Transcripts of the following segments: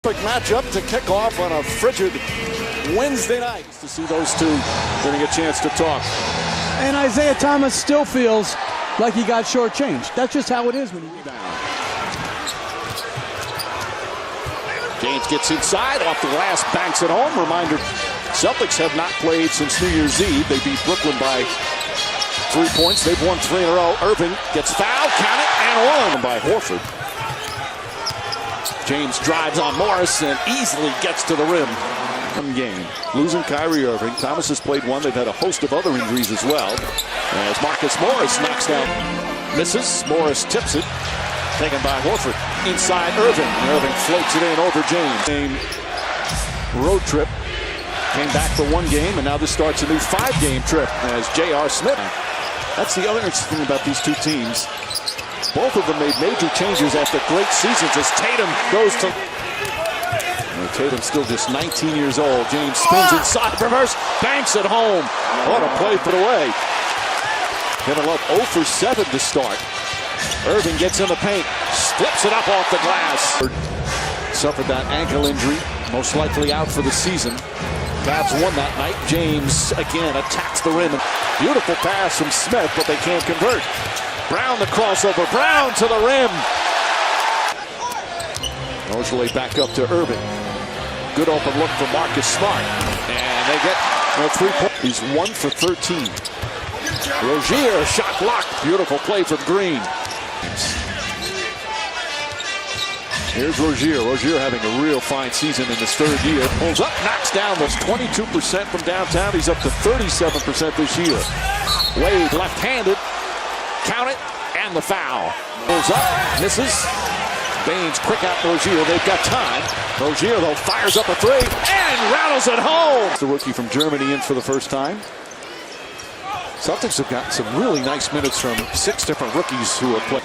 Perfect matchup to kick off on a frigid Wednesday night. To see those two getting a chance to talk. And Isaiah Thomas still feels like he got shortchanged. That's just how it is when you rebound. James gets inside, off the glass, banks it home. Reminder, Celtics have not played since New Year's Eve. They beat Brooklyn by 3 points. They've won 3 in a row. Irving gets fouled, count it, and one by Horford. James drives on Morris and easily gets to the rim. One game. Losing Kyrie Irving. Thomas has played one. They've had a host of other injuries as well. As Marcus Morris knocks down. Misses. Morris tips it. Taken by Horford. Inside Irving. Irving floats it in over James. Road trip. Came back for one game, and now this starts a new 5-game trip as J.R. Smith. That's the other interesting thing about these two teams. Both of them made major changes after great seasons as Tatum goes to... Tatum's still just 19 years old. James spins inside, reverse, banks it home. What a play put away. Gonna up 0 for 7 to start. Irving gets in the paint, flips it up off the glass. Suffered that ankle injury, most likely out for the season. Cavs won that night. James again attacks the rim. Beautiful pass from Smith, but they can't convert. Brown the crossover. Brown to the rim. Mosley back up to Irving. Good open look for Marcus Smart. And they get a 3-point. He's 1 for 13. Rozier, shot blocked. Beautiful play from Green. Here's Rozier. Rozier having a real fine season in his 3rd year. Pulls up, knocks down those 22% from downtown. He's up to 37% this year. Wade left-handed. Count it, and the foul. Pulls up, misses. Baines quick out Rozier. They've got time. Rozier, though, fires up a 3 and rattles it home. The rookie from Germany in for the first time. Celtics have gotten some really nice minutes from 6 different rookies who have played.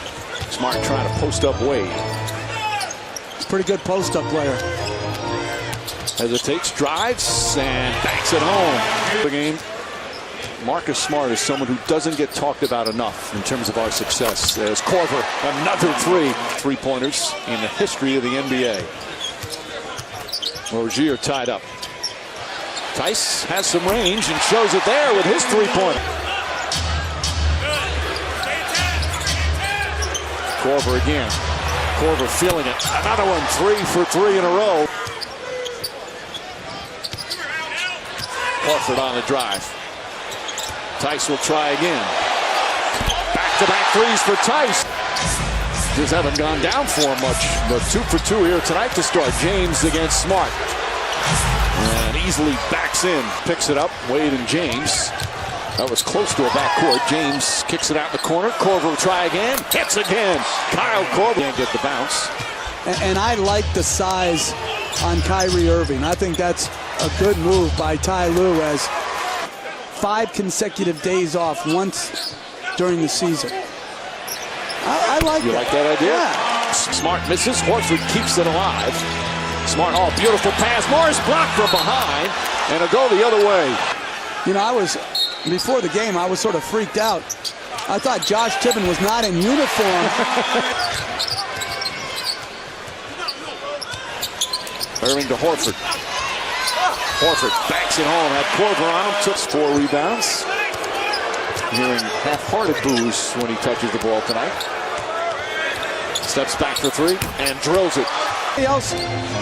Smart trying to post up Wade. He's a pretty good post-up player. Hesitates, drives, and banks it home. The game. Marcus Smart is someone who doesn't get talked about enough in terms of our success. There's Korver, another 3-pointers in the history of the NBA. Rozier tied up. Tice has some range and shows it there with his 3-pointer. Korver again. Korver feeling it. Another one, 3 for 3 in a row. Horford on the drive. Tice will try again. Back-to-back threes for Tice. Just haven't gone down for him much, but 2 for 2 here tonight to start. James against Smart. And easily backs in. Picks it up. Wade and James. That was close to a backcourt. James kicks it out in the corner. Korver will try again. Hits again. Kyle Korver can't get the bounce. And I like the size on Kyrie Irving. I think that's a good move by Ty Lue as 5 consecutive days off once during the season. I like that. You like that idea? Yeah. Smart misses. Horford keeps it alive. Smart, beautiful pass. Morris blocked from behind, and it'll go the other way. You know, before the game, I was sort of freaked out. I thought Josh Tibbin was not in uniform. Irving to Horford. Horford banks it home. Had Korver on him. Took 4 rebounds. Hearing half-hearted boos when he touches the ball tonight. Steps back for 3 and drills it. Everybody else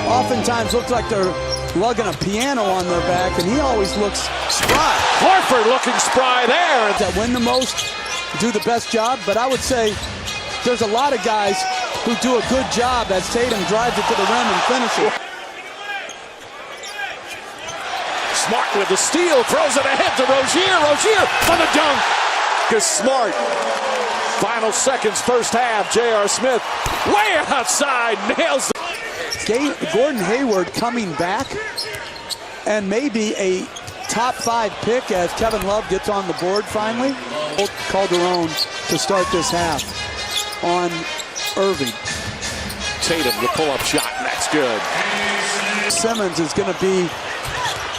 oftentimes looks like they're lugging a piano on their back, and he always looks spry. Horford looking spry there. That win the most, do the best job, but I would say there's a lot of guys who do a good job as Tatum drives it to the rim and finishes. Smart with the steal, throws it ahead to Rozier. Rozier for the dunk. Is Smart. Final seconds, first half. J.R. Smith way outside, nails it. Gordon Hayward coming back, and maybe a top 5 pick as Kevin Love gets on the board finally. Calderon to start this half on Irving. Tatum, the pull-up shot, and that's good. Simmons is going to be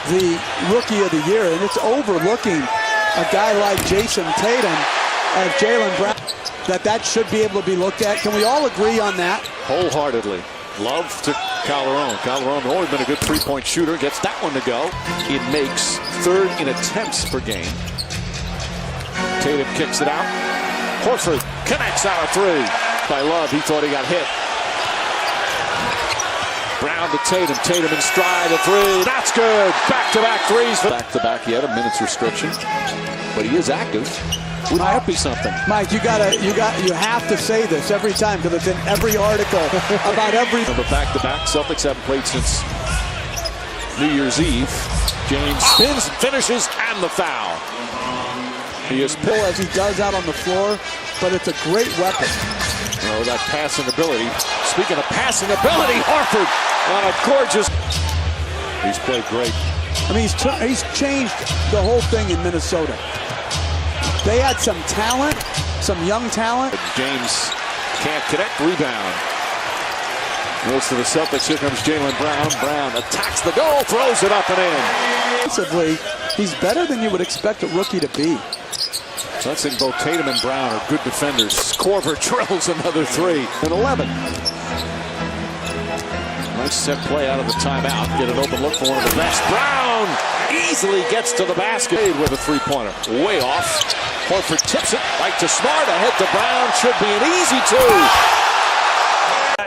the rookie of the year, and it's overlooking a guy like Jason Tatum as Jaylen Brown. That should be able to be looked at. Can we all agree on that? Wholeheartedly. Love to Calderon. Calderon always been a good three-point shooter. Gets that one to go. It makes third in attempts per game. Tatum kicks it out. Horford connects out a three. By Love, he thought he got hit. Brown to Tatum. Tatum in stride, a three. That's good. Back-to-back threes. Back-to-back, he had a minutes restriction, but he is active. Wouldn't that be something? Mike, you have to say this every time because it's in every article about every. The back-to-back, Celtics haven't played since New Year's Eve. James spins, finishes, and the foul. He is pull as he does out on the floor, but it's a great weapon. Oh, that passing ability. Speaking of passing ability, Horford on a gorgeous. He's played great. I mean, he's changed the whole thing in Minnesota. They had some talent, some young talent. James can't connect, rebound. Goes to the Celtics, here comes Jaylen Brown. Brown attacks the goal, throws it up and in. Defensively, he's better than you would expect a rookie to be. So I think both Tatum and Brown are good defenders. Korver drills another three. And 11. Nice set play out of the timeout. Get an open look for one of the best. Brown easily gets to the basket with a three-pointer. Way off. Horford tips it right to Smart. Ahead to Brown. Should be an easy two.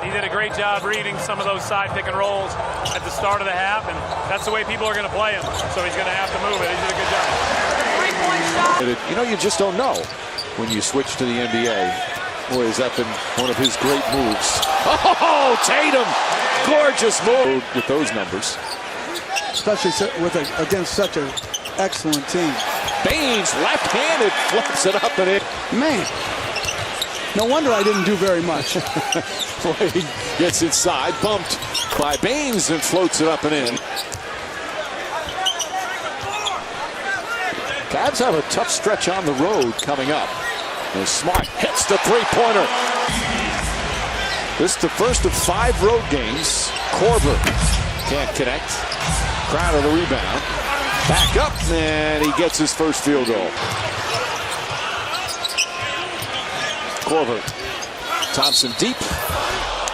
He did a great job reading some of those side pick and rolls at the start of the half, and that's the way people are going to play him. So he's going to have to move it. He did a good job. You know, you just don't know when you switch to the NBA. Boy, has that been one of his great moves. Oh, Tatum! Gorgeous move with those numbers. Especially against such an excellent team. Baines, left-handed, flips it up and in. Man, no wonder I didn't do very much. Boy, he gets inside, bumped by Baines and floats it up and in. Cavs have a tough stretch on the road coming up. And Smart hits the three-pointer. This is the first of 5 road games. Korver can't connect. Crowder the rebound. Back up, and he gets his first field goal. Korver. Thompson deep.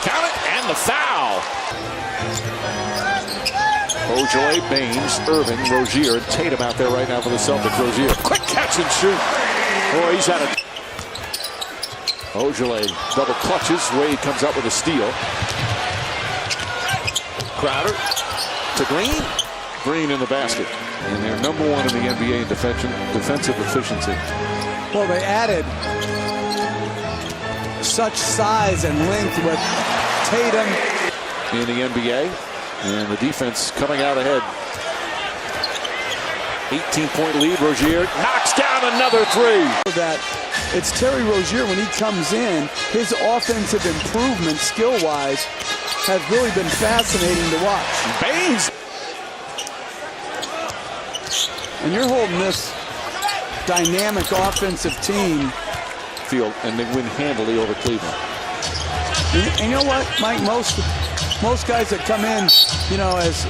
Count it, and the foul. Ojale, Baines, Irving, Rozier, and Tatum out there right now for the Celtics. Rozier, quick catch and shoot. Boy, he's had a... Ojale double clutches. Wade comes up with a steal. Crowder to Green. Green in the basket. And they're number 1 in the NBA in defensive efficiency. Well, they added such size and length with Tatum in the NBA. And the defense coming out ahead. 18-point lead. Rozier knocks down another three. That it's Terry Rozier when he comes in. His offensive improvement, skill-wise, has really been fascinating to watch. Baines. And you're holding this dynamic offensive team. Field, and they win handily over Cleveland. And you know what, Mike? Most guys that come in, you know, as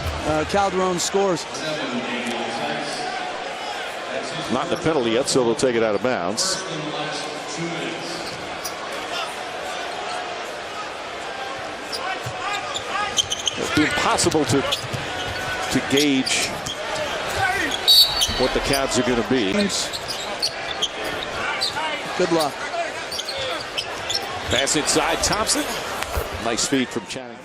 Calderon scores. Not in the penalty yet, so they'll take it out of bounds. It's impossible to gauge what the Cavs are going to be. Good luck. Pass inside, Thompson. Nice feed from Channing.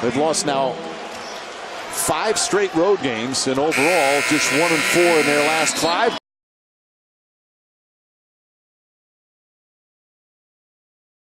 They've lost now 5 straight road games, and overall just 1-4 in their last 5.